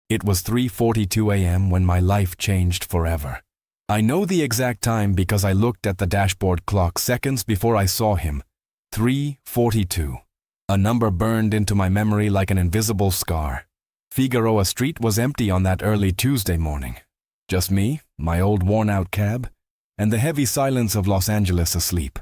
It was 3:42 a.m. when my life changed forever. I know the exact time because I looked at the dashboard clock seconds before I saw him. 3:42. A number burned into my memory like an invisible scar. Figueroa Street was empty on that early Tuesday morning. Just me, my old worn-out cab, and the heavy silence of Los Angeles asleep.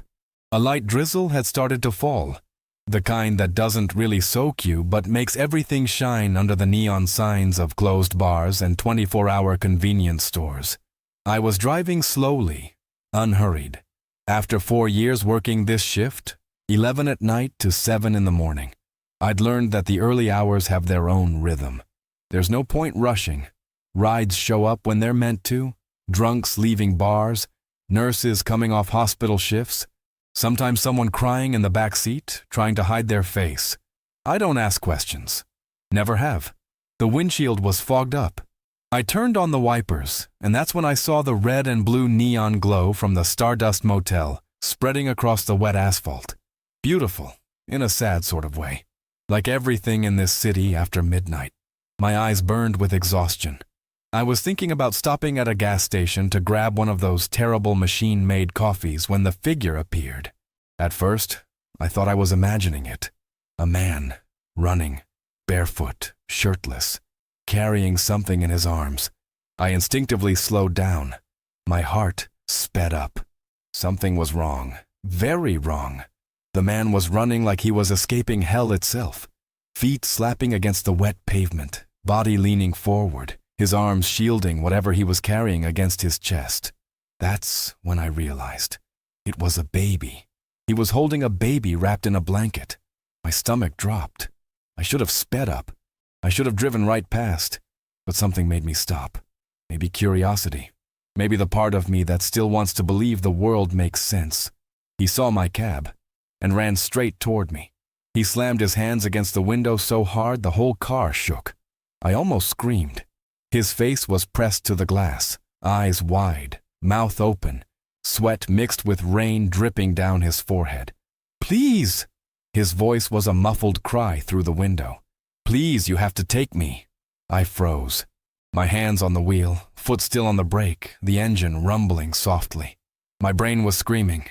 A light drizzle had started to fall, the kind that doesn't really soak you but makes everything shine under the neon signs of closed bars and 24-hour convenience stores. I was driving slowly, unhurried. After 4 years working this shift, 11 at night to 7 in the morning, I'd learned that the early hours have their own rhythm. There's no point rushing. Rides show up when they're meant to, drunks leaving bars, nurses coming off hospital shifts, sometimes someone crying in the back seat, trying to hide their face. I don't ask questions. Never have. The windshield was fogged up. I turned on the wipers, and that's when I saw the red and blue neon glow from the Stardust Motel spreading across the wet asphalt. Beautiful, in a sad sort of way. Like everything in this city after midnight. My eyes burned with exhaustion. I was thinking about stopping at a gas station to grab one of those terrible machine-made coffees when the figure appeared. At first, I thought I was imagining it. A man, running, barefoot, shirtless, carrying something in his arms. I instinctively slowed down. My heart sped up. Something was wrong, very wrong. The man was running like he was escaping hell itself. Feet slapping against the wet pavement, body leaning forward, his arms shielding whatever he was carrying against his chest. That's when I realized. It was a baby. He was holding a baby wrapped in a blanket. My stomach dropped. I should have sped up. I should have driven right past. But something made me stop. Maybe curiosity. Maybe the part of me that still wants to believe the world makes sense. He saw my cab and ran straight toward me. He slammed his hands against the window so hard the whole car shook. I almost screamed. His face was pressed to the glass, eyes wide, mouth open, sweat mixed with rain dripping down his forehead. "Please!" His voice was a muffled cry through the window. "Please, you have to take me." I froze. My hands on the wheel, foot still on the brake, the engine rumbling softly. My brain was screaming,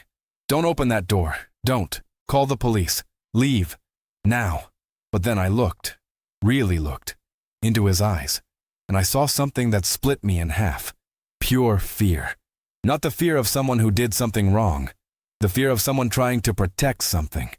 "Don't open that door. Don't. Call the police. Leave. Now." But then I looked, really looked, into his eyes. And I saw something that split me in half. Pure fear. Not the fear of someone who did something wrong. The fear of someone trying to protect something.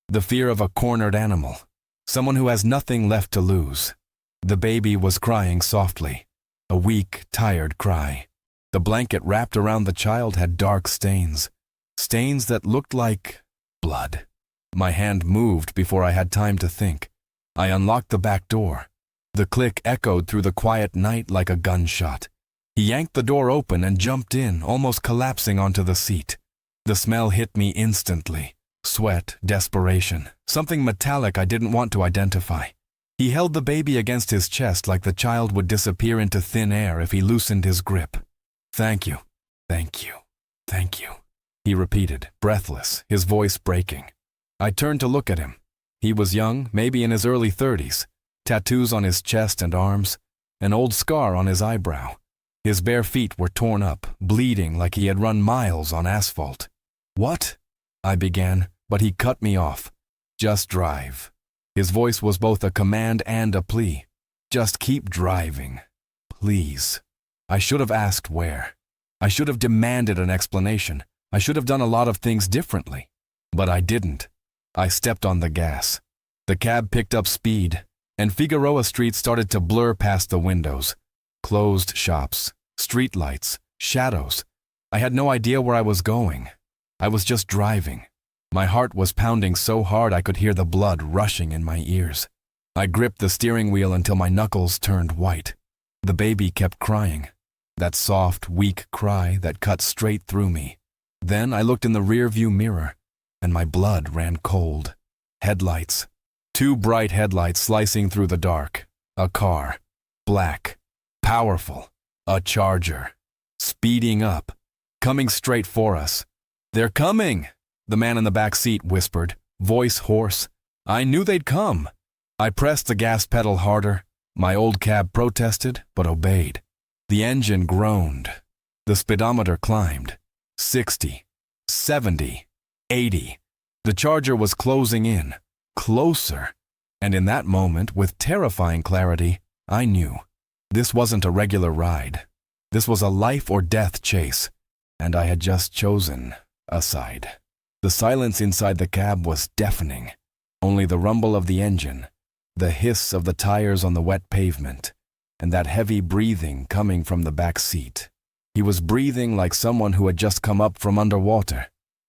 The fear of a cornered animal. Someone who has nothing left to lose. The baby was crying softly. A weak, tired cry. The blanket wrapped around the child had dark stains. Stains that looked like blood. My hand moved before I had time to think. I unlocked the back door. The click echoed through the quiet night like a gunshot. He yanked the door open and jumped in, almost collapsing onto the seat. The smell hit me instantly. Sweat, desperation, something metallic I didn't want to identify. He held the baby against his chest like the child would disappear into thin air if he loosened his grip. "Thank you, thank you, thank you," he repeated, breathless, his voice breaking. I turned to look at him. He was young, maybe in his early 30s. Tattoos on his chest and arms, an old scar on his eyebrow. His bare feet were torn up, bleeding like he had run miles on asphalt. "What?" I began, but he cut me off. "Just drive." His voice was both a command and a plea. "Just keep driving. Please." I should have asked where. I should have demanded an explanation. I should have done a lot of things differently. But I didn't. I stepped on the gas. The cab picked up speed, and Figueroa Street started to blur past the windows. Closed shops, streetlights, shadows. I had no idea where I was going. I was just driving. My heart was pounding so hard I could hear the blood rushing in my ears. I gripped the steering wheel until my knuckles turned white. The baby kept crying. That soft, weak cry that cut straight through me. Then I looked in the rearview mirror, and my blood ran cold. Headlights. 2 bright headlights slicing through the dark. A car. Black. Powerful. A Charger. Speeding up. Coming straight for us. "They're coming!" the man in the back seat whispered, voice hoarse. I knew they'd come. I pressed the gas pedal harder. My old cab protested, but obeyed. The engine groaned. The speedometer climbed. 60, 70, 80. The Charger was closing in, closer. And in that moment, with terrifying clarity, I knew. This wasn't a regular ride. This was a life or death chase, and I had just chosen a side. The silence inside the cab was deafening. Only the rumble of the engine, the hiss of the tires on the wet pavement, and that heavy breathing coming from the back seat. He was breathing like someone who had just come up from underwater,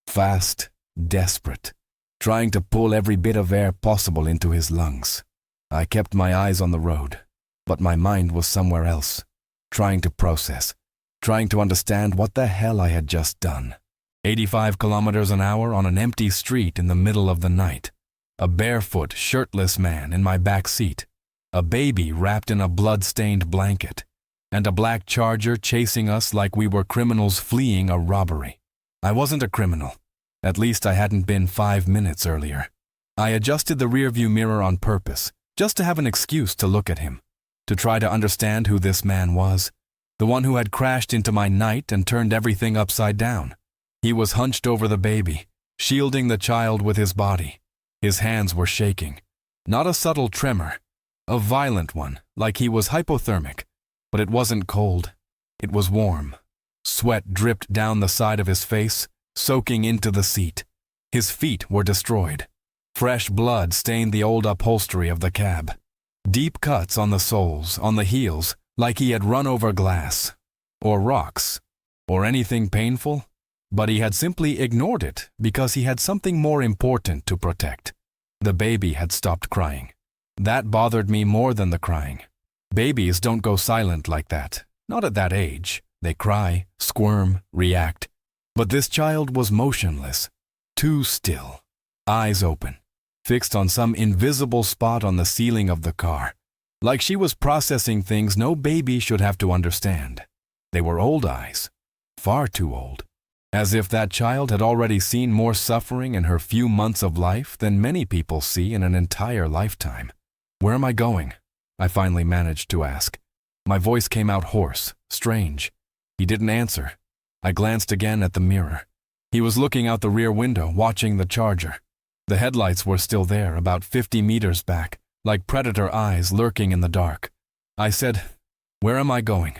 fast, desperate, trying to pull every bit of air possible into his lungs. I kept my eyes on the road, but my mind was somewhere else, trying to process, trying to understand what the hell I had just done. 85 kilometers an hour on an empty street in the middle of the night. A barefoot, shirtless man in my back seat. A baby wrapped in a blood-stained blanket. And a black Charger chasing us like we were criminals fleeing a robbery. I wasn't a criminal. At least I hadn't been 5 minutes earlier. I adjusted the rearview mirror on purpose, just to have an excuse to look at him, to try to understand who this man was, the one who had crashed into my night and turned everything upside down. He was hunched over the baby, shielding the child with his body. His hands were shaking. Not a subtle tremor, a violent one, like he was hypothermic. But it wasn't cold. It was warm. Sweat dripped down the side of his face, soaking into the seat. His feet were destroyed. Fresh blood stained the old upholstery of the cab. Deep cuts on the soles, on the heels, like he had run over glass, or rocks, or anything painful. But he had simply ignored it because he had something more important to protect. The baby had stopped crying. That bothered me more than the crying. Babies don't go silent like that. Not at that age. They cry, squirm, react. But this child was motionless, too still, eyes open, fixed on some invisible spot on the ceiling of the car, like she was processing things no baby should have to understand. They were old eyes, far too old, as if that child had already seen more suffering in her few months of life than many people see in an entire lifetime. "Where am I going?" I finally managed to ask. My voice came out hoarse, strange. He didn't answer. I glanced again at the mirror. He was looking out the rear window, watching the Charger. The headlights were still there, about 50 meters back, like predator eyes lurking in the dark. I said, "Where am I going?"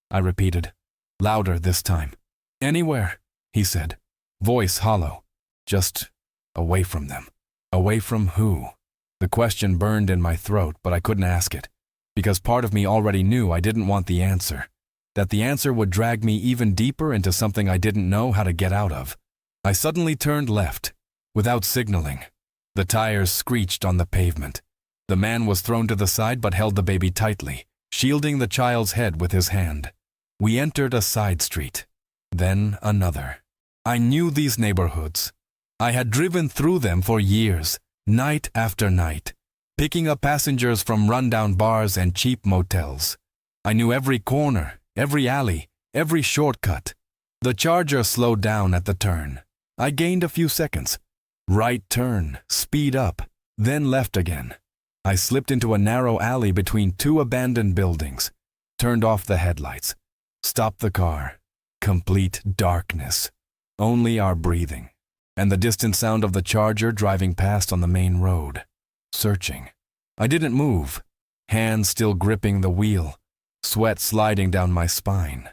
I repeated, louder this time. "Anywhere," he said, voice hollow. "Just away from them." Away from who? The question burned in my throat, but I couldn't ask it, because part of me already knew I didn't want the answer, that the answer would drag me even deeper into something I didn't know how to get out of. I suddenly turned left, without signaling. The tires screeched on the pavement. The man was thrown to the side but held the baby tightly, shielding the child's head with his hand. We entered a side street, then another. I knew these neighborhoods. I had driven through them for years, night after night, picking up passengers from rundown bars and cheap motels. I knew every corner, every alley, every shortcut. The Charger slowed down at the turn. I gained a few seconds. Right turn, speed up, then left again. I slipped into a narrow alley between two abandoned buildings, turned off the headlights, stopped the car. Complete darkness. Only our breathing, and the distant sound of the Charger driving past on the main road. Searching. I didn't move, hands still gripping the wheel, sweat sliding down my spine.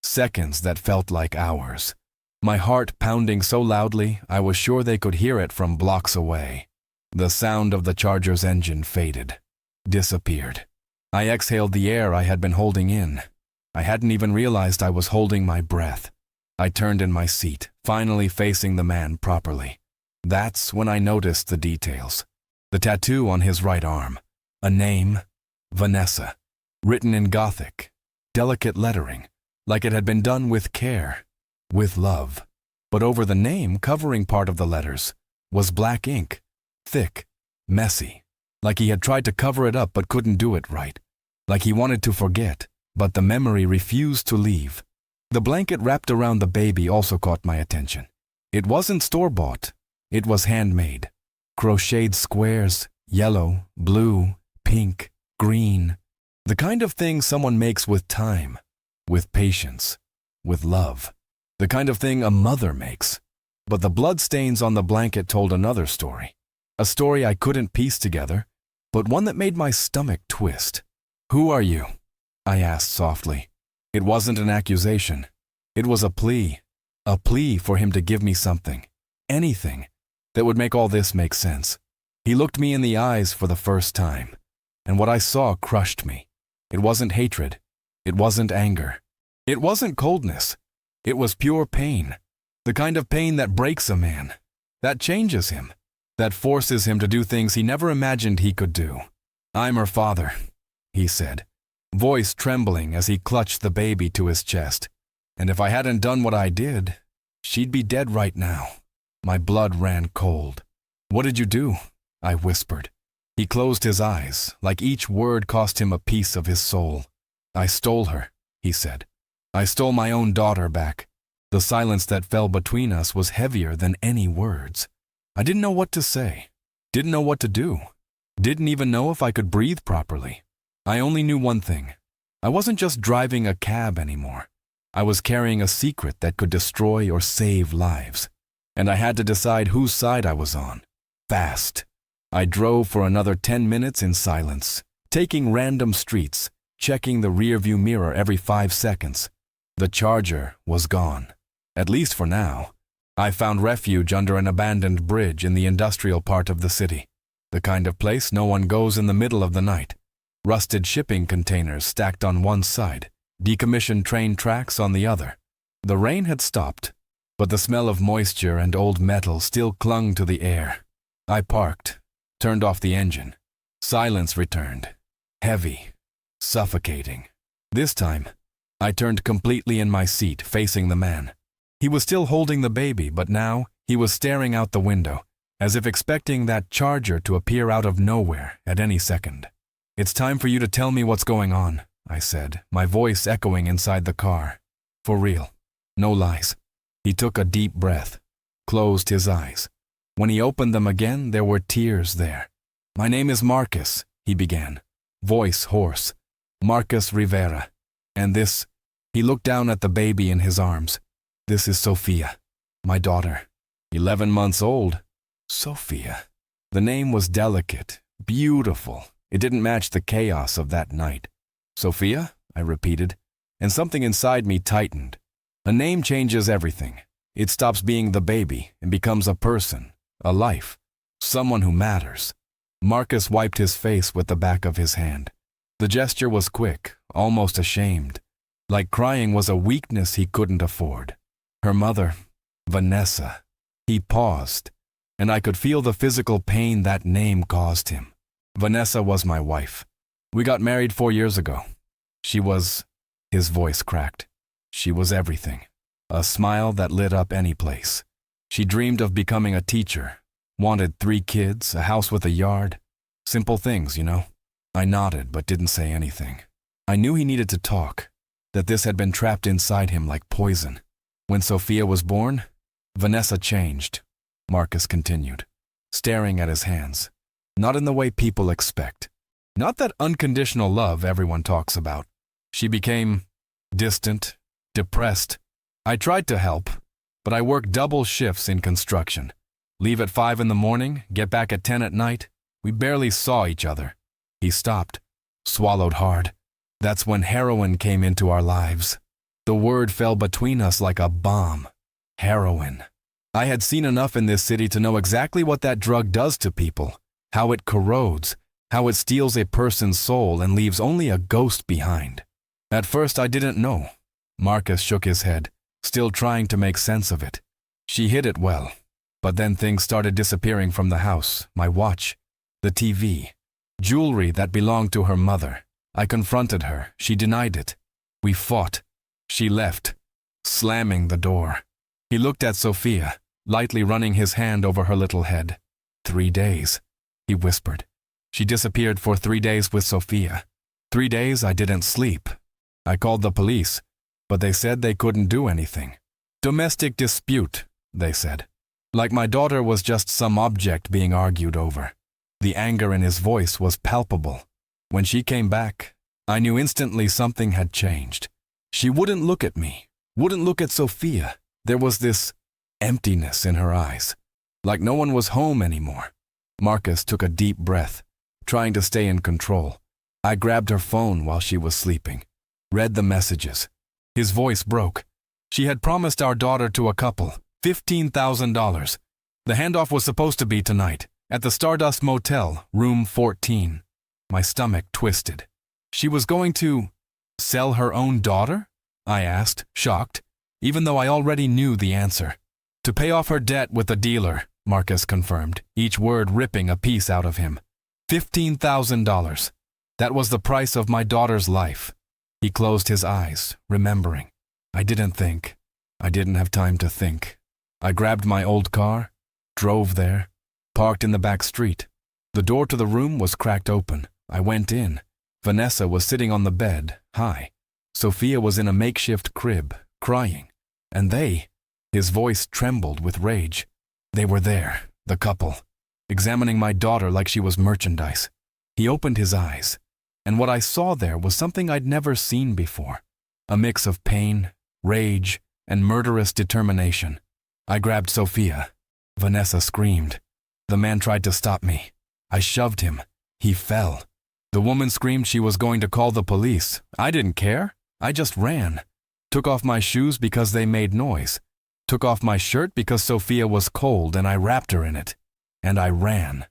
Seconds that felt like hours. My heart pounding so loudly I was sure they could hear it from blocks away. The sound of the Charger's engine faded, disappeared. I exhaled the air I had been holding in. I hadn't even realized I was holding my breath. I turned in my seat, finally facing the man properly. That's when I noticed the details. The tattoo on his right arm. A name, Vanessa, written in Gothic, delicate lettering, like it had been done with care, with love. But over the name, covering part of the letters, was black ink, thick, messy, like he had tried to cover it up but couldn't do it right, like he wanted to forget, but the memory refused to leave. The blanket wrapped around the baby also caught my attention. It wasn't store-bought. It was handmade. Crocheted squares, yellow, blue, pink, green. The kind of thing someone makes with time, with patience, with love. The kind of thing a mother makes. But the bloodstains on the blanket told another story. A story I couldn't piece together, but one that made my stomach twist. "Who are you?" I asked softly. It wasn't an accusation. It was a plea for him to give me something, anything, that would make all this make sense. He looked me in the eyes for the first time, and what I saw crushed me. It wasn't hatred. It wasn't anger. It wasn't coldness. It was pure pain. The kind of pain that breaks a man, that changes him, that forces him to do things he never imagined he could do. "I'm her father," he said, voice trembling as he clutched the baby to his chest. "And if I hadn't done what I did, she'd be dead right now." My blood ran cold. "What did you do?" I whispered. He closed his eyes, like each word cost him a piece of his soul. "I stole her," he said. "I stole my own daughter back." The silence that fell between us was heavier than any words. I didn't know what to say, didn't know what to do, didn't even know if I could breathe properly. I only knew one thing. I wasn't just driving a cab anymore. I was carrying a secret that could destroy or save lives. And I had to decide whose side I was on. Fast. I drove for another 10 minutes in silence, taking random streets, checking the rearview mirror every 5 seconds. The charger was gone. At least for now. I found refuge under an abandoned bridge in the industrial part of the city. The kind of place no one goes in the middle of the night. Rusted shipping containers stacked on one side, decommissioned train tracks on the other. The rain had stopped, but the smell of moisture and old metal still clung to the air. I parked, turned off the engine. Silence returned, heavy, suffocating. This time, I turned completely in my seat, facing the man. He was still holding the baby, but now he was staring out the window, as if expecting that charger to appear out of nowhere at any second. "It's time for you to tell me what's going on," I said, my voice echoing inside the car. "For real. No lies." He took a deep breath, closed his eyes. When he opened them again, there were tears there. "My name is Marcus," he began, voice hoarse. "Marcus Rivera. And this," he looked down at the baby in his arms. "This is Sophia, my daughter. 11 months old. Sophia." The name was delicate, beautiful. It didn't match the chaos of that night. "Sophia?" I repeated, and something inside me tightened. A name changes everything. It stops being the baby and becomes a person, a life, someone who matters. Marcus wiped his face with the back of his hand. The gesture was quick, almost ashamed, like crying was a weakness he couldn't afford. "Her mother, Vanessa." He paused, and I could feel the physical pain that name caused him. "Vanessa was my wife. We got married 4 years ago. She was," his voice cracked, "she was everything. A smile that lit up any place. She dreamed of becoming a teacher, wanted 3 kids, a house with a yard. Simple things, you know." I nodded but didn't say anything. I knew he needed to talk, that this had been trapped inside him like poison. "When Sophia was born, Vanessa changed," Marcus continued, staring at his hands. "Not in the way people expect. Not that unconditional love everyone talks about. She became distant, depressed. I tried to help, but I worked double shifts in construction. Leave at 5 in the morning, get back at 10 at night. We barely saw each other." He stopped, swallowed hard. "That's when heroin came into our lives." The word fell between us like a bomb. Heroin. I had seen enough in this city to know exactly what that drug does to people, how it corrodes, how it steals a person's soul and leaves only a ghost behind. At first I didn't know. Marcus shook his head, still trying to make sense of it. "She hid it well, but then things started disappearing from the house, my watch, the TV, jewelry that belonged to her mother. I confronted her. She denied it. We fought. She left, slamming the door." He looked at Sophia, lightly running his hand over her little head. 3 days, he whispered. "She disappeared for 3 days with Sophia. 3 days I didn't sleep. I called the police, but they said they couldn't do anything. Domestic dispute, they said. Like my daughter was just some object being argued over." The anger in his voice was palpable. "When she came back, I knew instantly something had changed. She wouldn't look at me, wouldn't look at Sophia. There was this emptiness in her eyes, like no one was home anymore. Marcus took a deep breath, trying to stay in control. I grabbed her phone while she was sleeping, read the messages. His voice broke. She had promised our daughter to a couple, $15,000. The handoff was supposed to be tonight, at the Stardust Motel, room 14. My stomach twisted. She was going to sell her own daughter? I asked, shocked, even though I already knew the answer. To pay off her debt with the dealer, Marcus confirmed, each word ripping a piece out of him. $15,000. That was the price of my daughter's life. He closed his eyes, remembering. I didn't think. I didn't have time to think. I grabbed my old car, drove there, parked in the back street. The door to the room was cracked open. I went in. Vanessa was sitting on the bed, high. Sophia was in a makeshift crib, crying. And his voice trembled with rage. They were there, the couple, examining my daughter like she was merchandise. He opened his eyes, and what I saw there was something I'd never seen before. A mix of pain, rage, and murderous determination. I grabbed Sophia. Vanessa screamed. The man tried to stop me. I shoved him. He fell. The woman screamed she was going to call the police. I didn't care. I just ran. Took off my shoes because they made noise. Took off my shirt because Sophia was cold and I wrapped her in it. And I ran.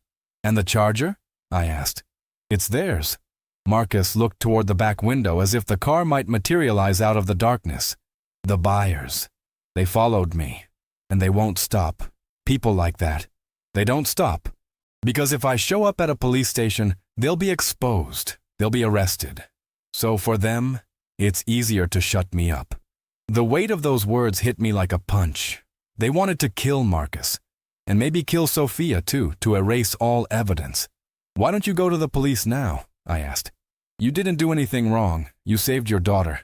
And the charger? I asked. It's theirs. Marcus looked toward the back window as if the car might materialize out of the darkness. The buyers. They followed me. And they won't stop. People like that. They don't stop. Because if I show up at a police station, they'll be exposed. They'll be arrested. So for them, it's easier to shut me up. The weight of those words hit me like a punch. They wanted to kill Marcus. And maybe kill Sophia too, to erase all evidence. Why don't you go to the police now? I asked. You didn't do anything wrong. You saved your daughter.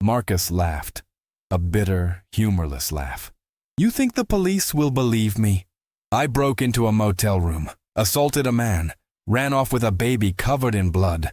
Marcus laughed. A bitter, humorless laugh. You think the police will believe me? I broke into a motel room, assaulted a man, ran off with a baby covered in blood.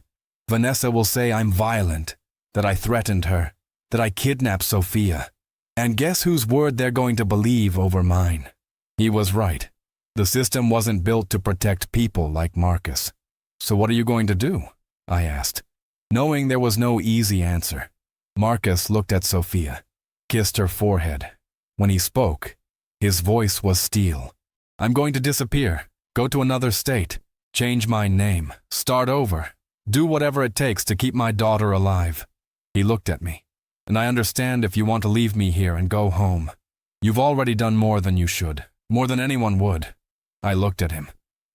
Vanessa will say I'm violent, that I threatened her, that I kidnapped Sophia. And guess whose word they're going to believe over mine? He was right. The system wasn't built to protect people like Marcus. So what are you going to do? I asked, knowing there was no easy answer. Marcus looked at Sophia, kissed her forehead. When he spoke, his voice was steel. I'm going to disappear, go to another state, change my name, start over, do whatever it takes to keep my daughter alive. He looked at me. And I understand if you want to leave me here and go home. You've already done more than you should, more than anyone would. I looked at him,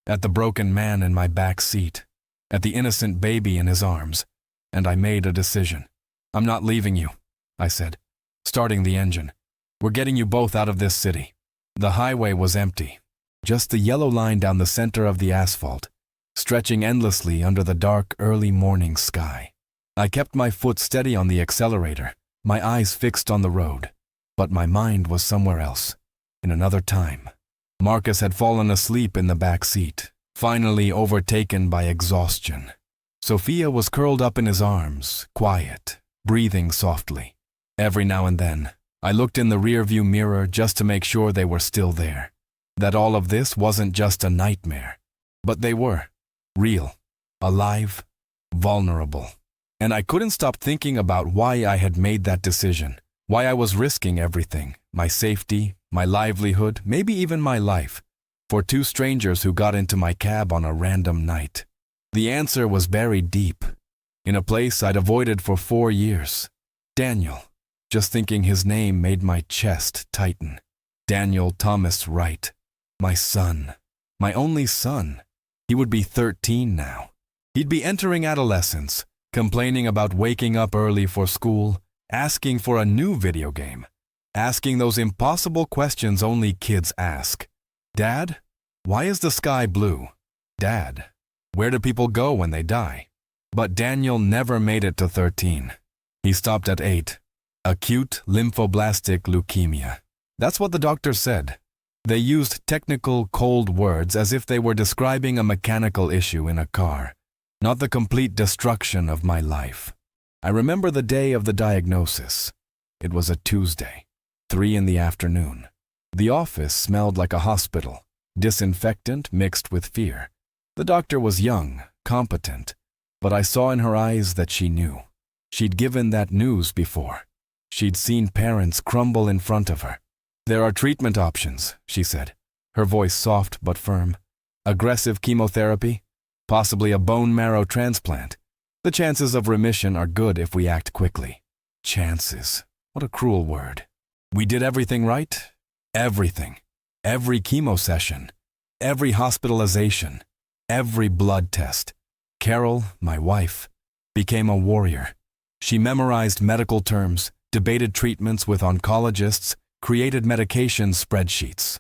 at the broken man in my back seat, at the innocent baby in his arms, and I made a decision. I'm not leaving you, I said, starting the engine. We're getting you both out of this city. The highway was empty, just the yellow line down the center of the asphalt, stretching endlessly under the dark early morning sky. I kept my foot steady on the accelerator, my eyes fixed on the road, but my mind was somewhere else, in another time. Marcus had fallen asleep in the back seat, finally overtaken by exhaustion. Sophia was curled up in his arms, quiet, breathing softly. Every now and then, I looked in the rearview mirror just to make sure they were still there, that all of this wasn't just a nightmare, but they were, real, alive, vulnerable. And I couldn't stop thinking about why I had made that decision, why I was risking everything, my safety, my livelihood, maybe even my life, for two strangers who got into my cab on a random night. The answer was buried deep, in a place I'd avoided for 4 years. Daniel. Just thinking his name made my chest tighten. Daniel Thomas Wright. My son. My only son. He would be 13 now. He'd be entering adolescence, complaining about waking up early for school, asking for a new video game, asking those impossible questions only kids ask. Dad, why is the sky blue? Dad, where do people go when they die? But Daniel never made it to 13. He stopped at 8. Acute lymphoblastic leukemia. That's what the doctor said. They used technical, cold words as if they were describing a mechanical issue in a car. not the complete destruction of my life. I remember the day of the diagnosis. It was a Tuesday, 3 in the afternoon. The office smelled like a hospital, disinfectant mixed with fear. The doctor was young, competent, but I saw in her eyes that she knew. She'd given that news before. She'd seen parents crumble in front of her. "There are treatment options," she said, her voice soft but firm. "Aggressive chemotherapy, possibly a bone marrow transplant. The chances of remission are good if we act quickly." Chances. What a cruel word. We did everything right. Everything. Every chemo session. Every hospitalization. Every blood test. Carol, my wife, became a warrior. She memorized medical terms, debated treatments with oncologists, created medication spreadsheets.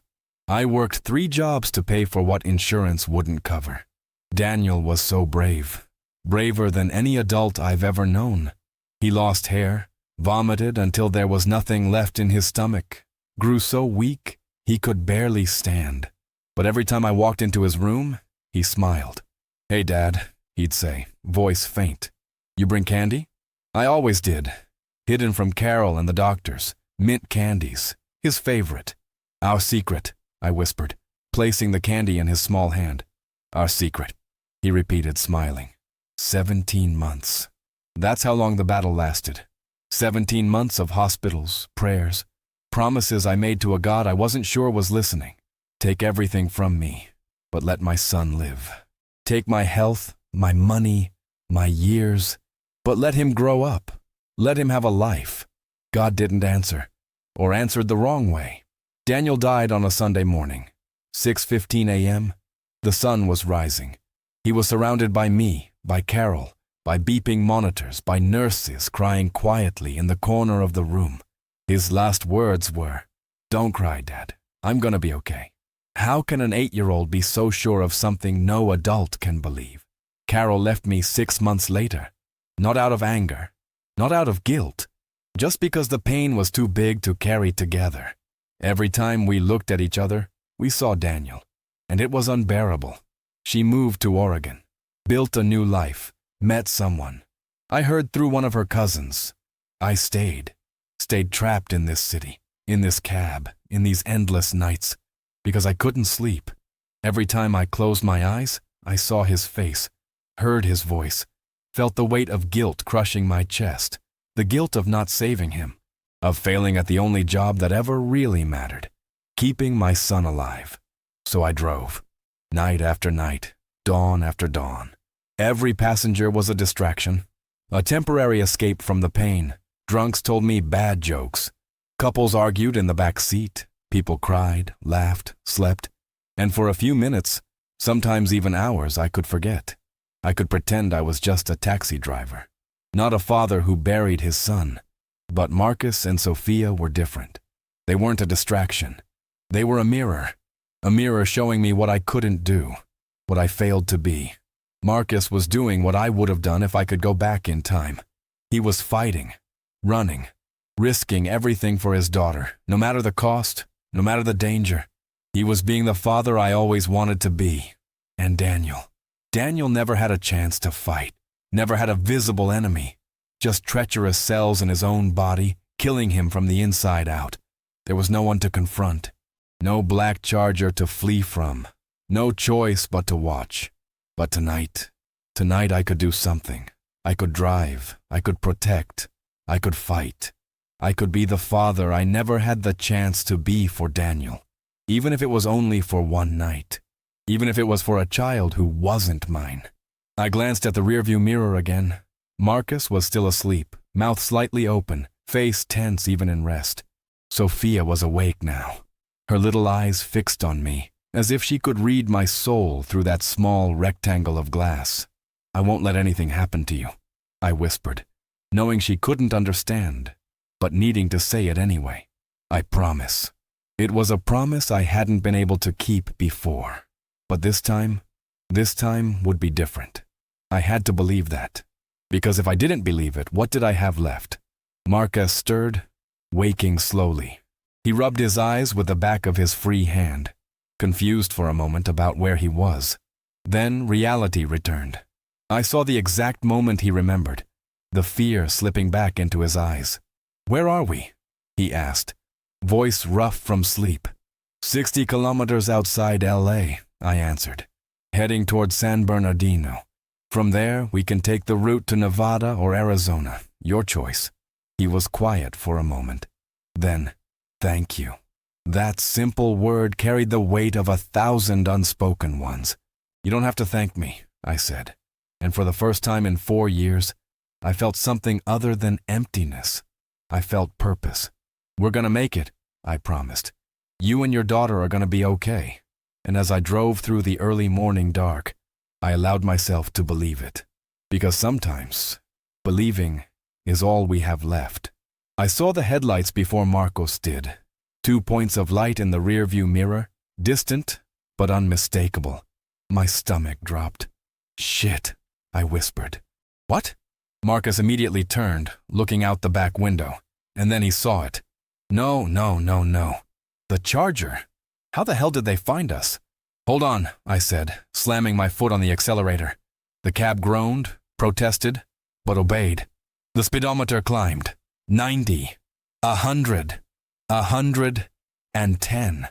I worked 3 jobs to pay for what insurance wouldn't cover. Daniel was so brave. Braver than any adult I've ever known. He lost hair, vomited until there was nothing left in his stomach, grew so weak he could barely stand. But every time I walked into his room, he smiled. "Hey, Dad," he'd say, voice faint. "You bring candy?" I always did. Hidden from Carol and the doctors, mint candies, his favorite. "Our secret," I whispered, placing the candy in his small hand. "Our secret," he repeated, smiling. 17 months. That's how long the battle lasted. 17 months of hospitals, prayers, promises I made to a God I wasn't sure was listening. Take everything from me, but let my son live. Take my health, my money, my years, but let him grow up. Let him have a life. God didn't answer, or answered the wrong way. Daniel died on a Sunday morning, 6:15 a.m. The sun was rising. He was surrounded by me, by Carol, by beeping monitors, by nurses crying quietly in the corner of the room. His last words were, "Don't cry, Dad. I'm gonna be okay." How can an 8-year-old be so sure of something no adult can believe? Carol left me 6 months later, not out of anger, not out of guilt, just because the pain was too big to carry together. Every time we looked at each other, we saw Daniel, and it was unbearable. She moved to Oregon, built a new life, met someone. I heard through one of her cousins. I stayed trapped in this city, in this cab, in these endless nights, because I couldn't sleep. Every time I closed my eyes, I saw his face, heard his voice, felt the weight of guilt crushing my chest, the guilt of not saving him, of failing at the only job that ever really mattered, keeping my son alive. So I drove, night after night, dawn after dawn. Every passenger was a distraction, a temporary escape from the pain. Drunks told me bad jokes. Couples argued in the back seat. People cried, laughed, slept. And for a few minutes, sometimes even hours, I could forget. I could pretend I was just a taxi driver, not a father who buried his son. But Marcus and Sophia were different. They weren't a distraction. They were a mirror showing me what I couldn't do, what I failed to be. Marcus was doing what I would have done if I could go back in time. He was fighting, running, risking everything for his daughter, no matter the cost, no matter the danger. He was being the father I always wanted to be. And Daniel never had a chance to fight, never had a visible enemy, just treacherous cells in his own body, killing him from the inside out. There was no one to confront, no black charger to flee from, no choice but to watch. But tonight I could do something. I could drive, I could protect, I could fight. I could be the father I never had the chance to be for Daniel, even if it was only for one night, even if it was for a child who wasn't mine. I glanced at the rearview mirror again. Marcus was still asleep, mouth slightly open, face tense even in rest. Sophia was awake now, her little eyes fixed on me, as if she could read my soul through that small rectangle of glass. "I won't let anything happen to you," I whispered, knowing she couldn't understand, but needing to say it anyway. "I promise." It was a promise I hadn't been able to keep before. But this time would be different. I had to believe that. Because if I didn't believe it, what did I have left? Marcus stirred, waking slowly. He rubbed his eyes with the back of his free hand, confused for a moment about where he was. Then reality returned. I saw the exact moment he remembered, the fear slipping back into his eyes. "Where are we?" he asked, voice rough from sleep. 60 kilometers outside LA, I answered, heading toward San Bernardino. From there, we can take the route to Nevada or Arizona, your choice. He was quiet for a moment. Then, "Thank you." That simple word carried the weight of 1,000 unspoken ones. "You don't have to thank me," I said. And for the first time in 4 years, I felt something other than emptiness. I felt purpose. "We're gonna make it," I promised. "You and your daughter are gonna be okay." And as I drove through the early morning dark, I allowed myself to believe it. Because sometimes, believing is all we have left. I saw the headlights before Marcos did. 2 points of light in the rearview mirror, distant but unmistakable. My stomach dropped. "Shit," I whispered. "What?" Marcus immediately turned, looking out the back window, and then he saw it. No. The Charger. How the hell did they find us? "Hold on," I said, slamming my foot on the accelerator. The cab groaned, protested, but obeyed. The speedometer climbed. 90, 100, 110.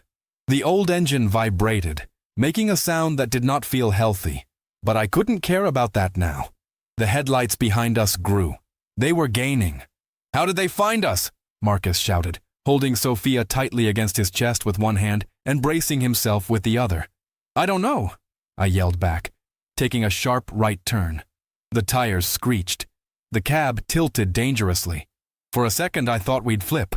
The old engine vibrated, making a sound that did not feel healthy, but I couldn't care about that now. The headlights behind us grew. They were gaining. "How did they find us?" Marcus shouted, holding Sophia tightly against his chest with one hand and bracing himself with the other. "I don't know," I yelled back, taking a sharp right turn. The tires screeched. The cab tilted dangerously. For a second I thought we'd flip,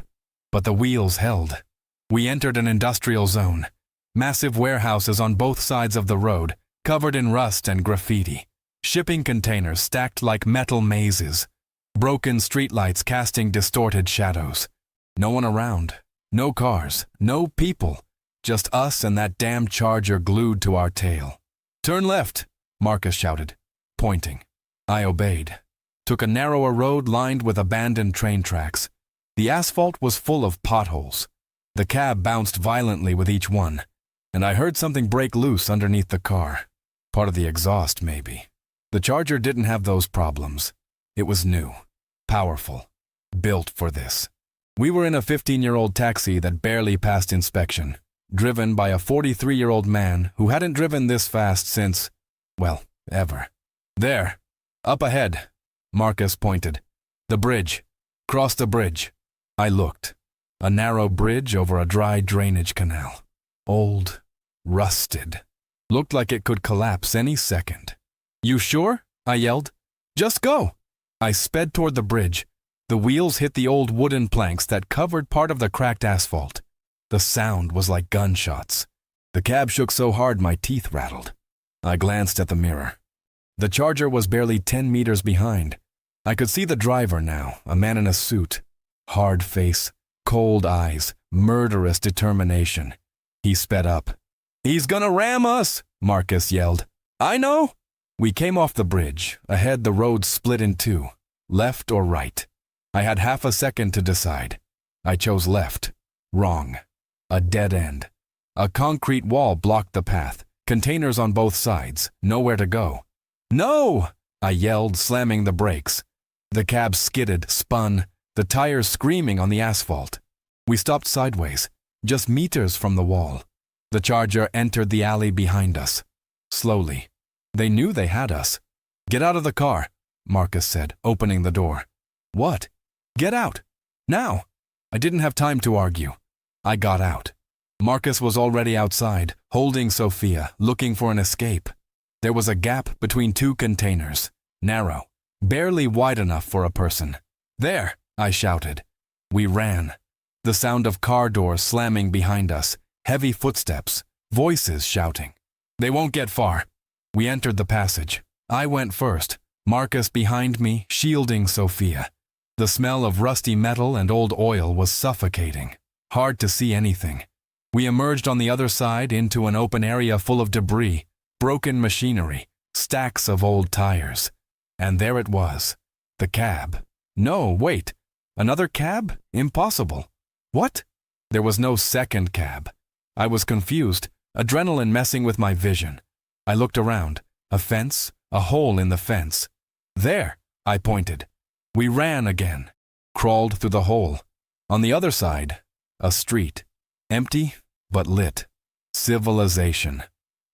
but the wheels held. We entered an industrial zone. Massive warehouses on both sides of the road, covered in rust and graffiti. Shipping containers stacked like metal mazes. Broken streetlights casting distorted shadows. No one around. No cars. No people. Just us and that damn Charger glued to our tail. "Turn left," Marcus shouted, pointing. I obeyed. Took a narrower road lined with abandoned train tracks. The asphalt was full of potholes. The cab bounced violently with each one, and I heard something break loose underneath the car. Part of the exhaust, maybe. The Charger didn't have those problems. It was new, powerful, built for this. We were in a 15-year-old taxi that barely passed inspection, driven by a 43-year-old man who hadn't driven this fast since, well, ever. "There, up ahead," Marcus pointed. "The bridge. Cross the bridge." I looked. A narrow bridge over a dry drainage canal. Old, rusted. Looked like it could collapse any second. "You sure?" I yelled. "Just go." I sped toward the bridge. The wheels hit the old wooden planks that covered part of the cracked asphalt. The sound was like gunshots. The cab shook so hard my teeth rattled. I glanced at the mirror. The Charger was barely 10 meters behind. I could see the driver now, a man in a suit. Hard face, cold eyes, murderous determination. He sped up. "He's gonna ram us!" Marcus yelled. "I know!" We came off the bridge. Ahead the road split in two, left or right. I had half a second to decide. I chose left. Wrong. A dead end. A concrete wall blocked the path, containers on both sides, nowhere to go. "No!" I yelled, slamming the brakes. The cab skidded, spun, the tires screaming on the asphalt. We stopped sideways, just meters from the wall. The Charger entered the alley behind us. Slowly. They knew they had us. "Get out of the car," Marcus said, opening the door. "What?" "Get out. Now." I didn't have time to argue. I got out. Marcus was already outside, holding Sophia, looking for an escape. There was a gap between two containers, narrow, barely wide enough for a person. "There!" I shouted. We ran. The sound of car doors slamming behind us, heavy footsteps, voices shouting. "They won't get far." We entered the passage. I went first, Marcus behind me, shielding Sophia. The smell of rusty metal and old oil was suffocating. Hard to see anything. We emerged on the other side into an open area full of debris, broken machinery, stacks of old tires. And there it was, the cab. No, wait. Another cab? Impossible. What? There was no second cab. I was confused, adrenaline messing with my vision. I looked around. A fence, A hole in the fence. There, I pointed. We ran again. Crawled through the hole. On the other side, a street. Empty, but lit. Civilization.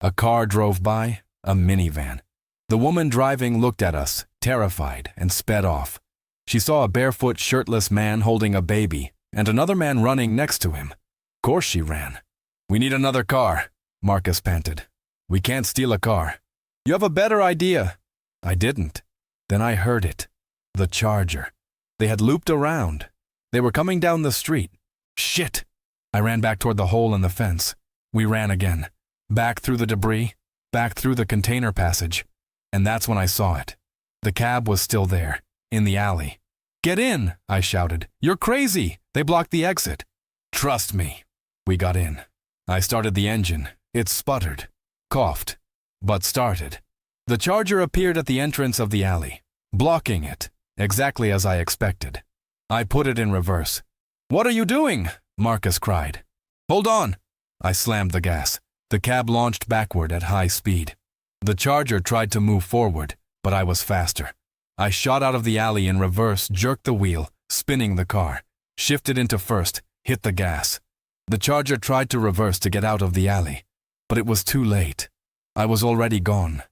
A car drove by, a minivan. The woman driving looked at us, terrified, and sped off. She saw a barefoot, shirtless man holding a baby, and another man running next to him. Of course she ran. "We need another car," Marcus panted. "We can't steal a car." "You have a better idea." I didn't. Then I heard it. The Charger. They had looped around. They were coming down the street. Shit! I ran back toward the hole in the fence. We ran again. Back through the debris, back through the container passage. And that's when I saw it. The cab was still there, in the alley. "Get in!" I shouted. "You're crazy! They blocked the exit." "Trust me." We got in. I started the engine. It sputtered, coughed, but started. The Charger appeared at the entrance of the alley, blocking it, exactly as I expected. I put it in reverse. "What are you doing?" Marcus cried. "Hold on." I slammed the gas. The cab launched backward at high speed. The Charger tried to move forward, but I was faster. I shot out of the alley in reverse, jerked the wheel, spinning the car, shifted into first, hit the gas. The Charger tried to reverse to get out of the alley, but it was too late. I was already gone.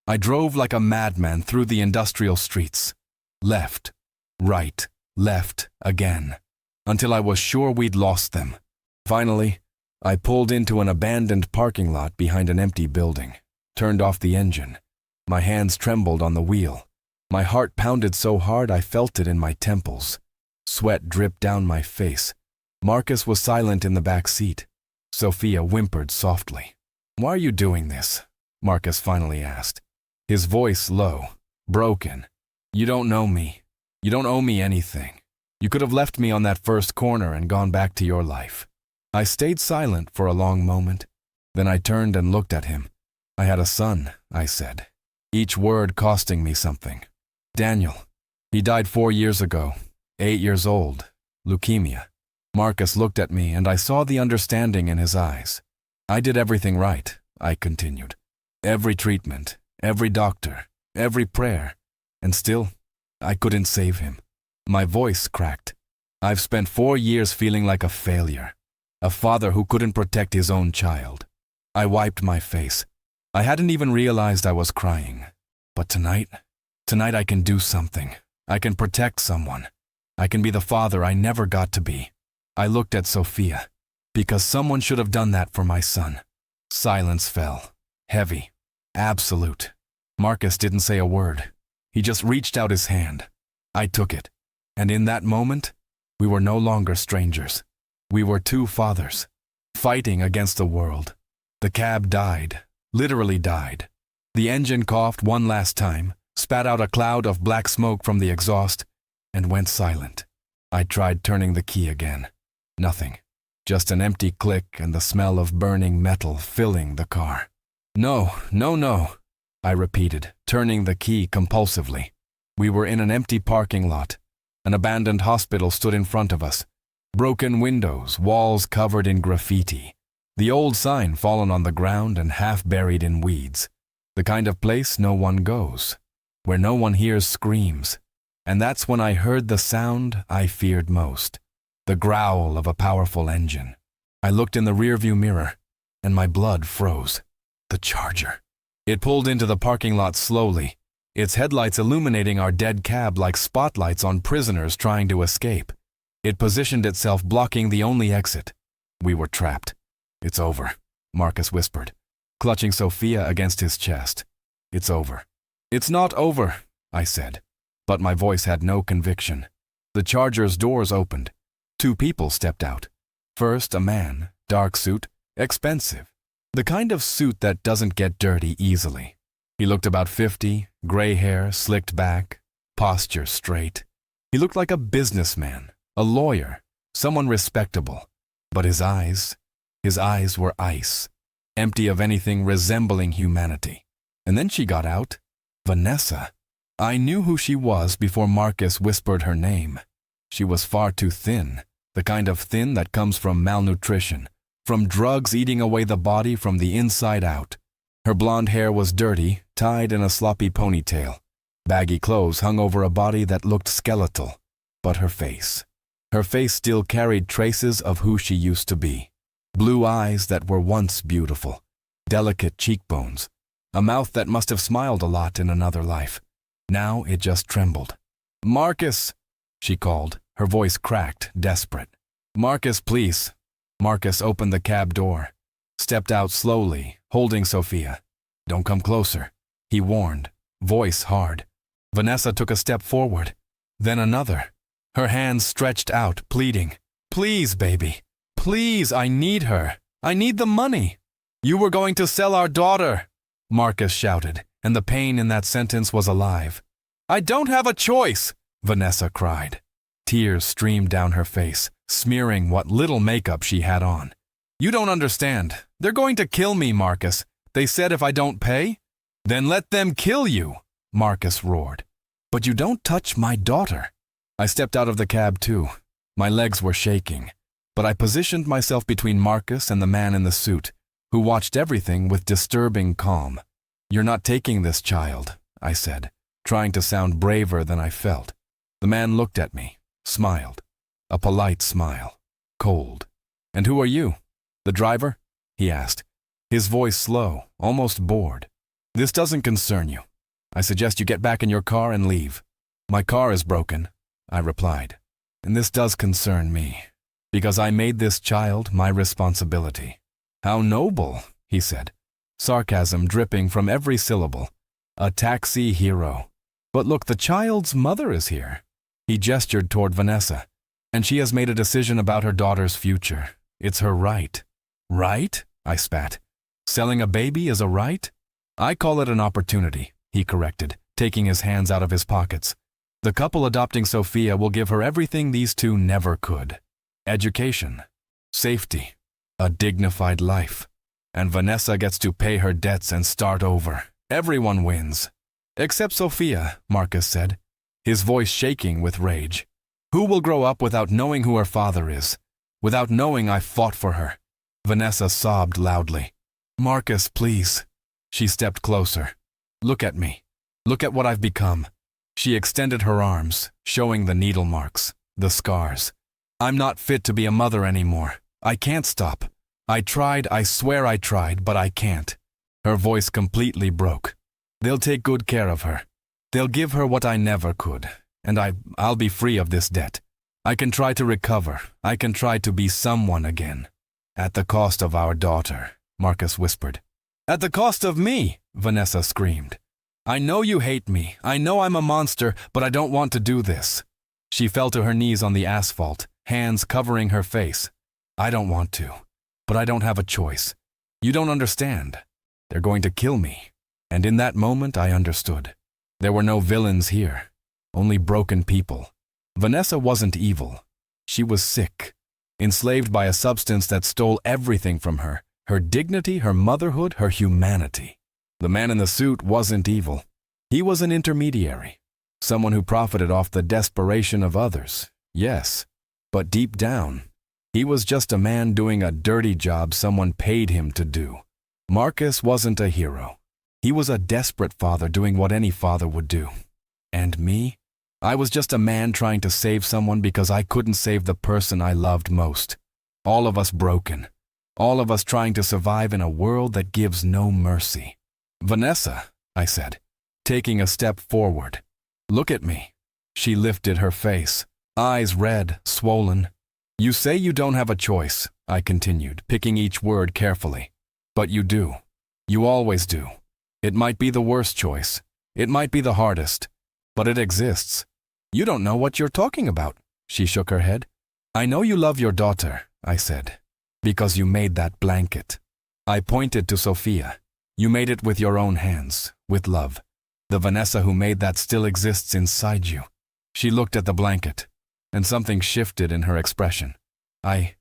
I drove like a madman through the industrial streets. Left, right, left, again, until I was sure we'd lost them. Finally, I pulled into an abandoned parking lot behind an empty building, turned off the engine. My hands trembled on the wheel. My heart pounded so hard I felt it in my temples. Sweat dripped down my face. Marcus was silent in the back seat. Sophia whimpered softly. "Why are you doing this?" Marcus finally asked. His voice low, broken. "You don't know me. You don't owe me anything. You could have left me on that first corner and gone back to your life." I stayed silent for a long moment. Then I turned and looked at him. "I had a son," I said, each word costing me something. "Daniel. He died 4 years ago, 8 years old, leukemia." Marcus looked at me and I saw the understanding in his eyes. "I did everything right," I continued. "Every treatment, every doctor, every prayer, and still, I couldn't save him." My voice cracked. "I've spent 4 years feeling like a failure, a father who couldn't protect his own child." I wiped my face. I hadn't even realized I was crying. But tonight I can do something. I can protect someone. I can be the father I never got to be. I looked at Sophia, because someone should have done that for my son. Silence fell, heavy, absolute. Marcus didn't say a word. He just reached out his hand. I took it, and in that moment, we were no longer strangers. We were two fathers, fighting against the world. The cab died, literally died. The engine coughed one last time, spat out a cloud of black smoke from the exhaust, and went silent. I tried turning the key again. Nothing. Just an empty click and the smell of burning metal filling the car. "No, no, no," I repeated, turning the key compulsively. We were in an empty parking lot. An abandoned hospital stood in front of us. Broken windows, walls covered in graffiti. The old sign fallen on the ground and half buried in weeds. The kind of place no one goes, where no one hears screams. And that's when I heard the sound I feared most. The growl of a powerful engine. I looked in the rearview mirror, and my blood froze. The Charger. It pulled into the parking lot slowly, its headlights illuminating our dead cab like spotlights on prisoners trying to escape. It positioned itself blocking the only exit. We were trapped. "It's over," Marcus whispered, clutching Sophia against his chest. "It's over." "It's not over," I said, but my voice had no conviction. The Charger's doors opened. 2 people stepped out. First, a man, dark suit, expensive. The kind of suit that doesn't get dirty easily. He looked about 50, gray hair, slicked back, posture straight. He looked like a businessman, a lawyer, someone respectable. But his eyes were ice, empty of anything resembling humanity. And then she got out. Vanessa. I knew who she was before Marcus whispered her name. She was far too thin, the kind of thin that comes from malnutrition, from drugs eating away the body from the inside out. Her blonde hair was dirty, tied in a sloppy ponytail. Baggy clothes hung over a body that looked skeletal. But her face still carried traces of who she used to be. Blue eyes that were once beautiful, delicate cheekbones, a mouth that must have smiled a lot in another life. Now it just trembled. "Marcus," she called, her voice cracked, desperate. "Marcus, please." Marcus opened the cab door, stepped out slowly, holding Sophia. "Don't come closer," he warned, voice hard. Vanessa took a step forward, then another, her hands stretched out, pleading. "Please, baby. Please, I need her. I need the money." "You were going to sell our daughter," Marcus shouted, and the pain in that sentence was alive. "I don't have a choice," Vanessa cried. Tears streamed down her face, smearing what little makeup she had on. "You don't understand. They're going to kill me, Marcus. They said if I don't pay." "Then let them kill you," Marcus roared. "But you don't touch my daughter." I stepped out of the cab too. My legs were shaking, but I positioned myself between Marcus and the man in the suit, who watched everything with disturbing calm. "You're not taking this child," I said, trying to sound braver than I felt. The man looked at me, smiled. A polite smile, cold. "And who are you? The driver?" he asked, his voice slow, almost bored. "This doesn't concern you. I suggest you get back in your car and leave." "My car is broken," I replied, "and this does concern me, because I made this child my responsibility." "How noble," he said, sarcasm dripping from every syllable. "A taxi hero. But look, the child's mother is here." He gestured toward Vanessa. "And she has made a decision about her daughter's future. It's her right." "Right?" I spat. "Selling a baby is a right?" "I call it an opportunity," he corrected, taking his hands out of his pockets. "The couple adopting Sophia will give her everything these two never could. Education, safety, a dignified life. And Vanessa gets to pay her debts and start over. Everyone wins." "Except Sophia," Marcus said, his voice shaking with rage. "Who will grow up without knowing who her father is, without knowing I fought for her?" Vanessa sobbed loudly. "Marcus, please." She stepped closer. "Look at me. Look at what I've become." She extended her arms, showing the needle marks, the scars. "I'm not fit to be a mother anymore. I can't stop. I tried, I swear I tried, but I can't." Her voice completely broke. "They'll take good care of her. They'll give her what I never could, and I'll be free of this debt. I can try to recover. I can try to be someone again." "At the cost of our daughter," Marcus whispered. "At the cost of me," Vanessa screamed. "I know you hate me. I know I'm a monster, but I don't want to do this." She fell to her knees on the asphalt, hands covering her face. "I don't want to, but I don't have a choice. You don't understand. They're going to kill me." And in that moment I understood. There were no villains here, only broken people. Vanessa wasn't evil. She was sick, enslaved by a substance that stole everything from her, her dignity, her motherhood, her humanity. The man in the suit wasn't evil. He was an intermediary, someone who profited off the desperation of others, yes. But deep down, he was just a man doing a dirty job someone paid him to do. Marcus wasn't a hero. He was a desperate father doing what any father would do. And me? I was just a man trying to save someone because I couldn't save the person I loved most. All of us broken. All of us trying to survive in a world that gives no mercy. "Vanessa," I said, taking a step forward. "Look at me." She lifted her face, eyes red, swollen. "You say you don't have a choice," I continued, picking each word carefully. "But you do. You always do. It might be the worst choice. It might be the hardest. But it exists. You don't know what you're talking about." She shook her head. "I know you love your daughter," I said, "because you made that blanket." I pointed to Sophia. "You made it with your own hands, with love. The Vanessa who made that still exists inside you." She looked at the blanket, and something shifted in her expression. I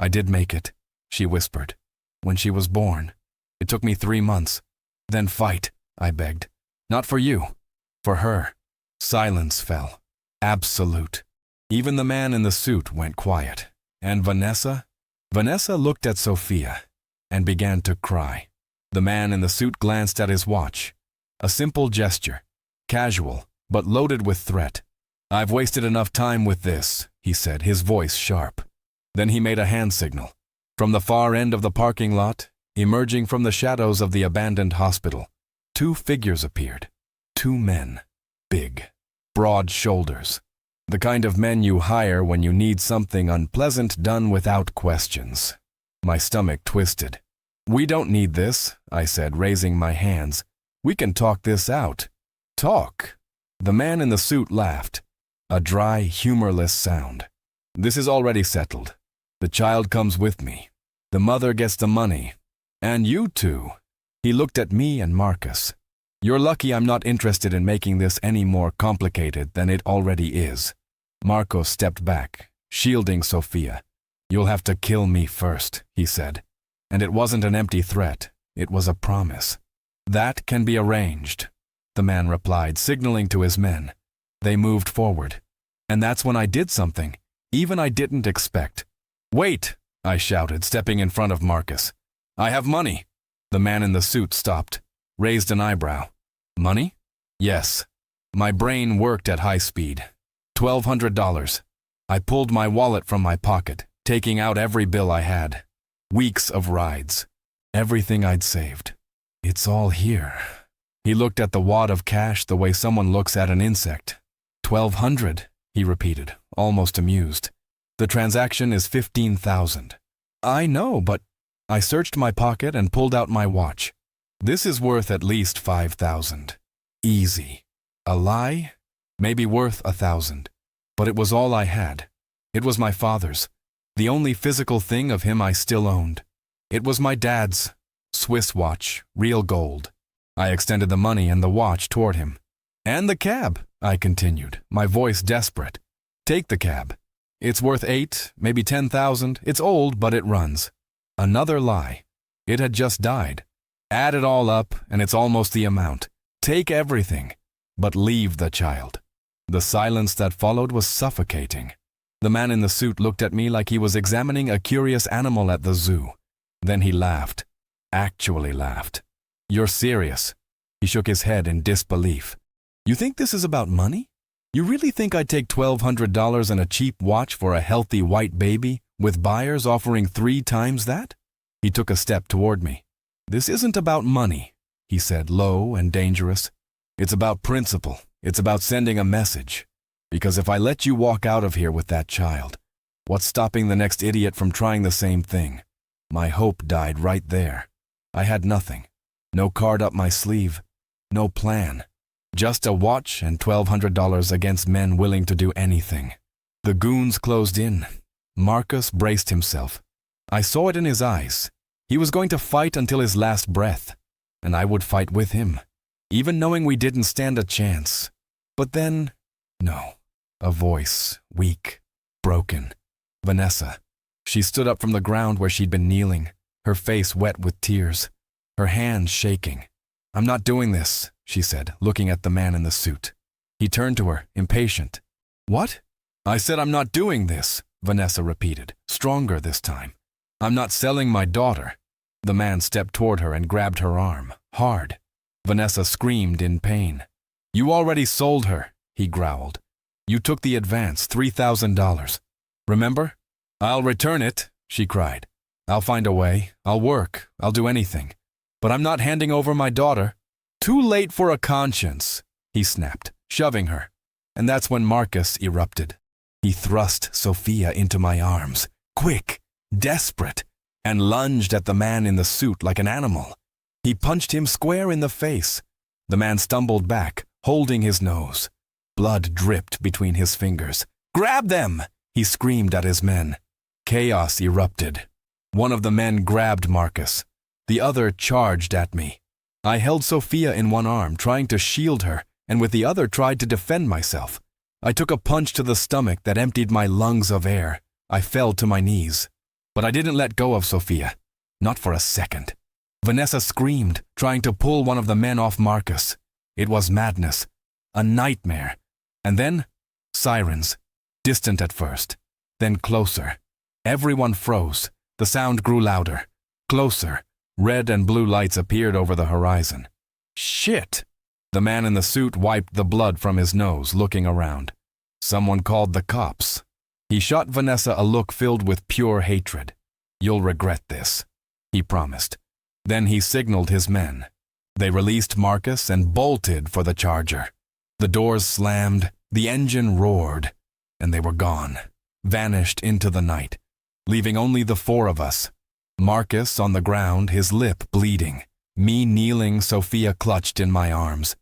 did make it," she whispered. "When she was born. It took me 3 months. Then fight," I begged. "Not for you, for her." Silence fell. Absolute. Even the man in the suit went quiet. And Vanessa? Vanessa looked at Sophia and began to cry. The man in the suit glanced at his watch. A simple gesture, casual, but loaded with threat. "I've wasted enough time with this," he said, his voice sharp. Then he made a hand signal. From the far end of the parking lot, emerging from the shadows of the abandoned hospital, two figures appeared. Two men. Big, broad shoulders. The kind of men you hire when you need something unpleasant done without questions. My stomach twisted. "We don't need this," I said, raising my hands. "We can talk this out." "Talk?" The man in the suit laughed. A dry, humorless sound. "This is already settled. The child comes with me. The mother gets the money. And you two." He looked at me and Marcus. "You're lucky I'm not interested in making this any more complicated than it already is." Marcos stepped back, shielding Sophia. "You'll have to kill me first," he said. And it wasn't an empty threat, it was a promise. "That can be arranged," the man replied, signaling to his men. They moved forward. And that's when I did something, even I didn't expect. "Wait!" I shouted, stepping in front of Marcus. "I have money." The man in the suit stopped, raised an eyebrow. "Money?" "Yes." My brain worked at high speed. $1,200. I pulled my wallet from my pocket, taking out every bill I had. Weeks of rides. Everything I'd saved. "It's all here." He looked at the wad of cash the way someone looks at an insect. $1,200, he repeated, almost amused. "The transaction is $15,000. "I know, but..." I searched my pocket and pulled out my watch. "This is worth at least $5,000. Easy." A lie? Maybe worth $1,000. But it was all I had. It was my father's. The only physical thing of him I still owned. It was my dad's. Swiss watch, real gold. I extended the money and the watch toward him. "And the cab," I continued, my voice desperate. "Take the cab. It's worth $8,000, maybe $10,000. It's old, but it runs." Another lie. It had just died. Add it all up, and it's almost the amount. Take everything, but leave the child. The silence that followed was suffocating. The man in the suit looked at me like he was examining a curious animal at the zoo. Then he laughed. Actually laughed. "You're serious?" He shook his head in disbelief. "You think this is about money? You really think I'd take $1,200 and a cheap watch for a healthy white baby, with buyers offering 3 times that?" He took a step toward me. "This isn't about money," he said, low and dangerous. "It's about principle. It's about sending a message. Because if I let you walk out of here with that child, what's stopping the next idiot from trying the same thing?" My hope died right there. I had nothing. No card up my sleeve. No plan. Just a watch and $1,200 against men willing to do anything. The goons closed in. Marcus braced himself. I saw it in his eyes. He was going to fight until his last breath. And I would fight with him, even knowing we didn't stand a chance. But then, no. A voice, weak, broken. Vanessa. She stood up from the ground where she'd been kneeling, her face wet with tears, her hands shaking. "I'm not doing this," she said, looking at the man in the suit. He turned to her, impatient. "What?" "I said I'm not doing this," Vanessa repeated, stronger this time. "I'm not selling my daughter." The man stepped toward her and grabbed her arm, hard. Vanessa screamed in pain. "You already sold her," he growled. "You took the advance, $3,000. Remember?" "I'll return it," she cried. "I'll find a way. I'll work. I'll do anything. But I'm not handing over my daughter." "Too late for a conscience," he snapped, shoving her. And that's when Marcus erupted. He thrust Sophia into my arms, quick, desperate, and lunged at the man in the suit like an animal. He punched him square in the face. The man stumbled back, holding his nose. Blood dripped between his fingers. "Grab them!" he screamed at his men. Chaos erupted. One of the men grabbed Marcus. The other charged at me. I held Sophia in one arm, trying to shield her, and with the other tried to defend myself. I took a punch to the stomach that emptied my lungs of air. I fell to my knees. But I didn't let go of Sophia. Not for a second. Vanessa screamed, trying to pull one of the men off Marcus. It was madness. A nightmare. And then, sirens. Distant at first. Then closer. Everyone froze. The sound grew louder. Closer. Red and blue lights appeared over the horizon. Shit! The man in the suit wiped the blood from his nose, looking around. Someone called the cops. He shot Vanessa a look filled with pure hatred. "You'll regret this," he promised. Then he signaled his men. They released Marcus and bolted for the Charger. The doors slammed, the engine roared, and they were gone, vanished into the night, leaving only the four of us. Marcus on the ground, his lip bleeding. Me kneeling, Sophia clutched in my arms.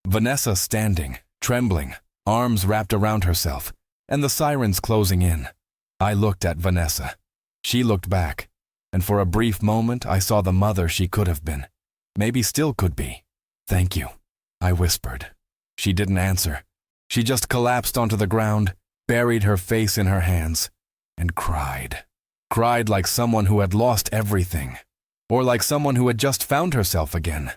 Vanessa standing, trembling, arms wrapped around herself, and the sirens closing in. I looked at Vanessa. She looked back, and for a brief moment I saw the mother she could have been. Maybe still could be. "Thank you," I whispered. She didn't answer. She just collapsed onto the ground, buried her face in her hands, and cried. Cried like someone who had lost everything, or like someone who had just found herself again.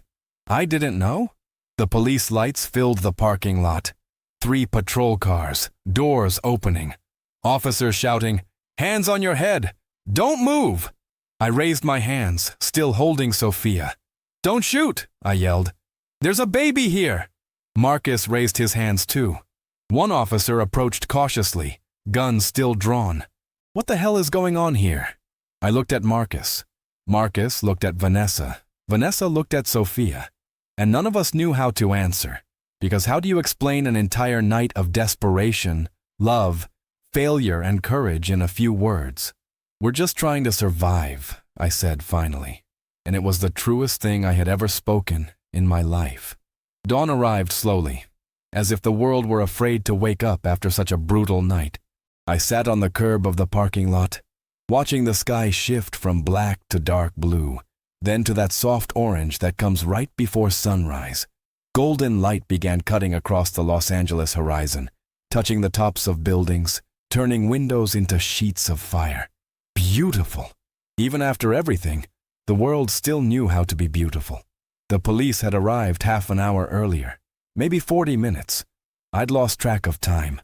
I didn't know. The police lights filled the parking lot. 3 patrol cars, doors opening. Officers shouting, "Hands on your head! Don't move!" I raised my hands, still holding Sophia. "Don't shoot!" I yelled. "There's a baby here!" Marcus raised his hands too. One officer approached cautiously, gun still drawn. What the hell is going on here? I looked at Marcus. Marcus looked at Vanessa. Vanessa looked at Sophia. And none of us knew how to answer. Because how do you explain an entire night of desperation, love, failure, and courage in a few words? "We're just trying to survive," I said finally. And it was the truest thing I had ever spoken in my life. Dawn arrived slowly, as if the world were afraid to wake up after such a brutal night. I sat on the curb of the parking lot, watching the sky shift from black to dark blue, then to that soft orange that comes right before sunrise. Golden light began cutting across the Los Angeles horizon, touching the tops of buildings, turning windows into sheets of fire. Beautiful! Even after everything, the world still knew how to be beautiful. The police had arrived half an hour earlier, maybe 40 minutes. I'd lost track of time.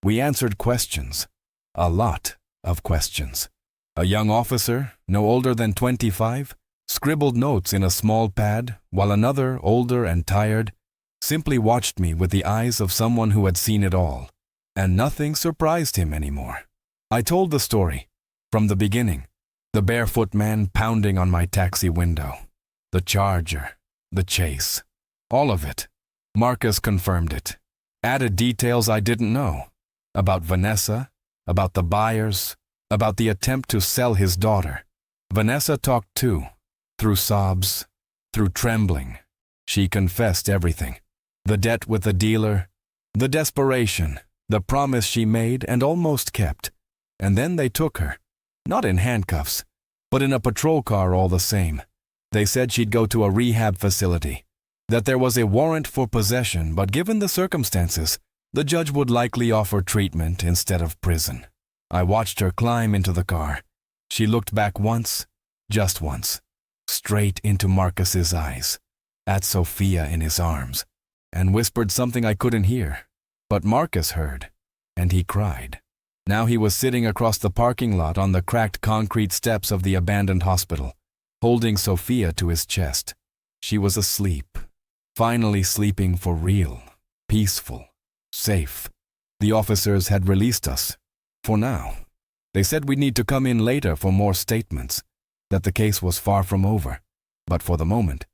We answered questions. A lot of questions. A young officer, no older than 25, scribbled notes in a small pad, while another, older and tired, simply watched me with the eyes of someone who had seen it all. And nothing surprised him anymore. I told the story, from the beginning. The barefoot man pounding on my taxi window. The Charger. The chase. All of it. Marcus confirmed it. Added details I didn't know. About Vanessa, about the buyers, about the attempt to sell his daughter. Vanessa talked too. Through sobs, through trembling. She confessed everything. The debt with the dealer, the desperation, the promise she made and almost kept. And then they took her. Not in handcuffs, but in a patrol car all the same. They said she'd go to a rehab facility, that there was a warrant for possession, but given the circumstances, the judge would likely offer treatment instead of prison. I watched her climb into the car. She looked back once, just once, straight into Marcus's eyes, at Sophia in his arms, and whispered something I couldn't hear. But Marcus heard, and he cried. Now he was sitting across the parking lot on the cracked concrete steps of the abandoned hospital, holding Sophia to his chest. She was asleep, finally sleeping for real, peaceful, safe. The officers had released us, for now. They said we'd need to come in later for more statements, that the case was far from over. But for the moment,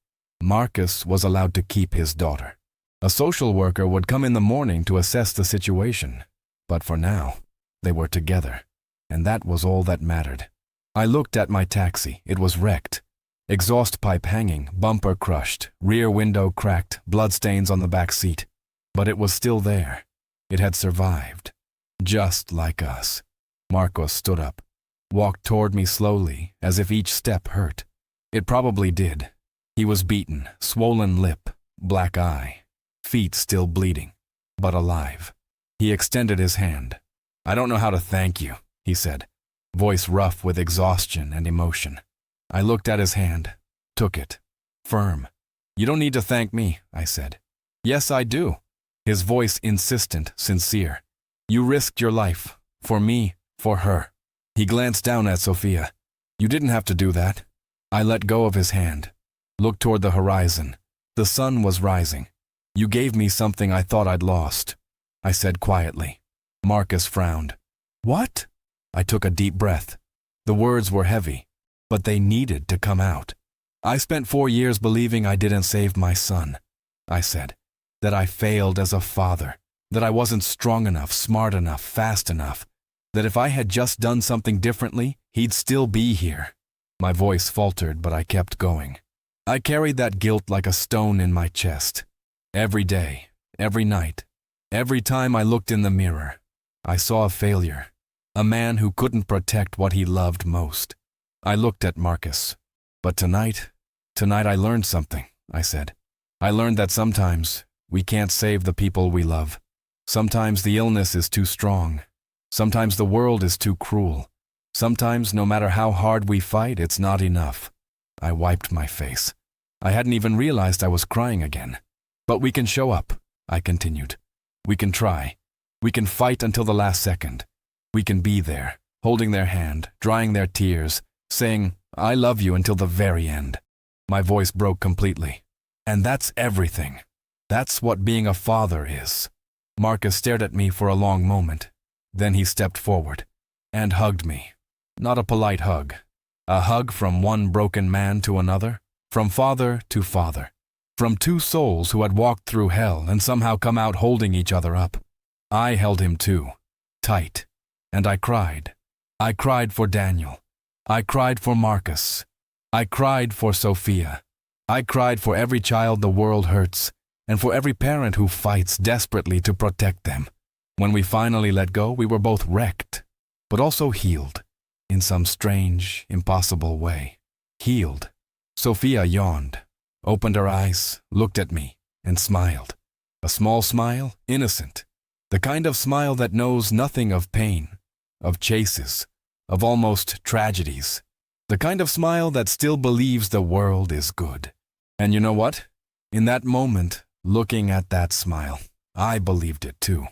Marcus was allowed to keep his daughter. A social worker would come in the morning to assess the situation. But for now, they were together, and that was all that mattered. I looked at my taxi. It was wrecked. Exhaust pipe hanging, bumper crushed, rear window cracked, bloodstains on the back seat. But it was still there. It had survived. Just like us. Marcos stood up, walked toward me slowly, as if each step hurt. It probably did. He was beaten, swollen lip, black eye, feet still bleeding, but alive. He extended his hand. "I don't know how to thank you," he said, voice rough with exhaustion and emotion. I looked at his hand, took it, firm. "You don't need to thank me," I said. "Yes, I do." His voice insistent, sincere. "You risked your life, for me, for her." He glanced down at Sophia. "You didn't have to do that. I let go of his hand, looked toward the horizon. The sun was rising. You gave me something I thought I'd lost, I said quietly. Marcus frowned. What? I took a deep breath. The words were heavy, but they needed to come out. I spent 4 years believing I didn't save my son, I said. That I failed as a father. That I wasn't strong enough, smart enough, fast enough. That if I had just done something differently, he'd still be here. My voice faltered, but I kept going. I carried that guilt like a stone in my chest. Every day, every night, every time I looked in the mirror, I saw a failure. A man who couldn't protect what he loved most. I looked at Marcus. But tonight I learned something, I said. I learned that sometimes we can't save the people we love. Sometimes the illness is too strong. Sometimes the world is too cruel. Sometimes, no matter how hard we fight, it's not enough. I wiped my face. I hadn't even realized I was crying again. But we can show up, I continued. We can try. We can fight until the last second. We can be there, holding their hand, drying their tears, saying, I love you until the very end. My voice broke completely. And that's everything. That's what being a father is. Marcus stared at me for a long moment. Then he stepped forward and hugged me. Not a polite hug. A hug from one broken man to another, from father to father, from two souls who had walked through hell and somehow come out holding each other up. I held him too, tight, and I cried. I cried for Daniel. I cried for Marcus. I cried for Sophia. I cried for every child the world hurts, and for every parent who fights desperately to protect them. When we finally let go, we were both wrecked, but also healed, in some strange, impossible way. Healed. Sophia yawned, opened her eyes, looked at me, and smiled. A small smile, innocent. The kind of smile that knows nothing of pain, of chases, of almost tragedies. The kind of smile that still believes the world is good. And you know what? In that moment, looking at that smile, I believed it too.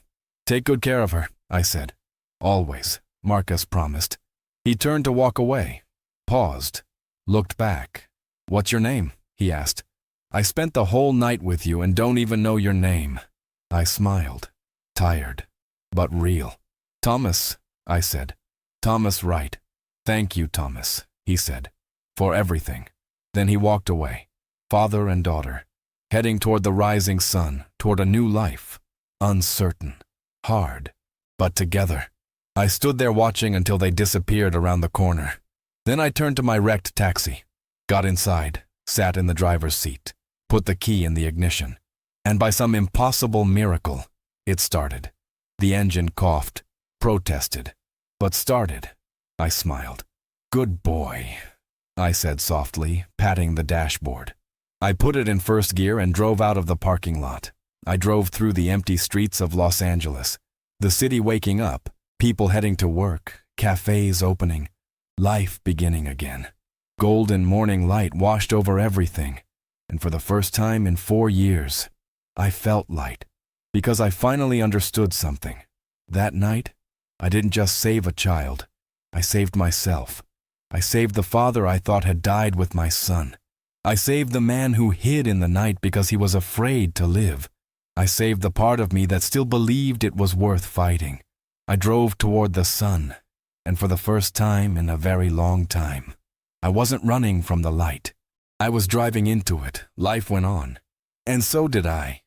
Take good care of her, I said. Always, Marcus promised. He turned to walk away, paused, looked back. What's your name? He asked. I spent the whole night with you and don't even know your name. I smiled, tired, but real. Thomas, I said. Thomas Wright. Thank you, Thomas, he said, for everything. Then he walked away, father and daughter, heading toward the rising sun, toward a new life, uncertain, hard, but together. I stood there watching until they disappeared around the corner. Then I turned to my wrecked taxi, got inside, sat in the driver's seat, put the key in the ignition, and by some impossible miracle, it started. The engine coughed, protested, but started. I smiled. Good boy, I said softly, patting the dashboard. I put it in first gear and drove out of the parking lot. I drove through the empty streets of Los Angeles, the city waking up, people heading to work, cafes opening, life beginning again. Golden morning light washed over everything, and for the first time in 4 years, I felt light, because I finally understood something. That night, I didn't just save a child, I saved myself. I saved the father I thought had died with my son. I saved the man who hid in the night because he was afraid to live. I saved the part of me that still believed it was worth fighting. I drove toward the sun, and for the first time in a very long time, I wasn't running from the light. I was driving into it. Life went on. And so did I.